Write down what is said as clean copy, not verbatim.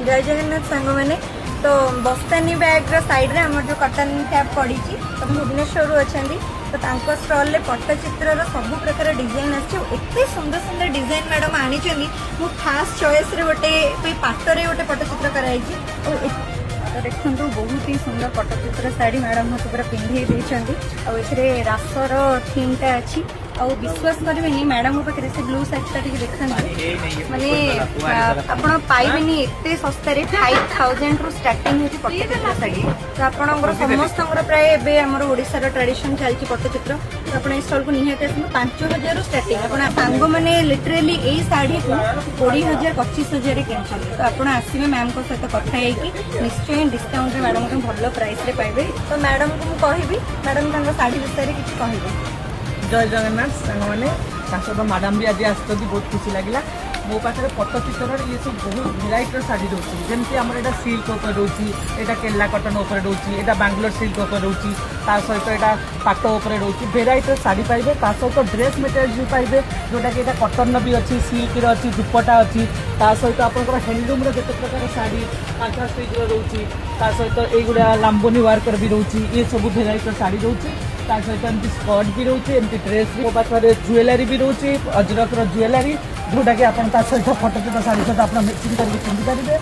जय जगन्नाथ सांग मैंने तो बस्तानी बैग साइड रे हमर जो कटन टैप पड़ी तो भुवनेश्वर अच्छा तो स्टल रे पट्टचित्र सब प्रकार डिजाइन आते सुंदर सुंदर डिजाइन मैडम आनी मु फास्ट चॉइस रे गोटे पाटरे गोटे पट्टचित्र कराई तो देखो बहुत ही सुंदर पट्टचित्र शाढ़ी मैडम मत पूरा पिंधे देते रासर थीमटा अच्छी और विश्वास करेंगे मैडम पाखे से ब्लू साइडटा देखा माने आपड़ पाइबेनि एत सस्तार 5000 रु स्टार्टिंग होती पट्टचित्र शाढ़ी तो आपंकर समस्त प्राय एम ओडार ट्रेडिशन चलती पट्टचित्र तो आप स्टल को निहाती आसନ୍ତୁ 5000 स्टार्टिंग आप सांग मैंने लिटरेली यही शाढ़ी को 20000 25,000 किणुଛନ୍ତି तो आप आसवे मैम को सहित कथा निश्चय डिस्काउंट मैडम को भल प्राइस रे पाइबे तो मैडम को मुझे मैडम शाढ़ी विषय में किसी कहे जय जगन्नाथ सांग मैंने मैडम भी आज आस बहुत खुशी लगे मो पाखे पट्टचित्र ये सब बहुत भेराइटर शाढ़ी रोचे जमी आम यहाँ सिल्क उपर रोची यहाँ केरला कटन उपर रोची यहाँ बांग्लोर सिल्क उपर रोची सहित यहाँ पाट उपर रोची भेराइटर शाढ़ी पाइबे सहित ड्रेस मटेरियल भी पाइबे जोटा कि यहाँ कटन भी अच्छी सिल्क अच्छी दुपट्टा अच्छी सहित आपंकर हैंडलूम जिते प्रकार शाढ़ी कांथा स्टिच रोची सहित युवा लाम्बोनी वर्कर भी रोची ये सब भेराइटर शाढ़ी रोची सहित एमती स्कर्ट भी रोचे एमती ड्रेस भी मो पाखे ज्वेलरी भी रोचे अजरक ज्वेलरी जोटा कि आप सहित पट्टचित्र शाढ़ी सहित आप मैचिंग करके पिंधि पारे।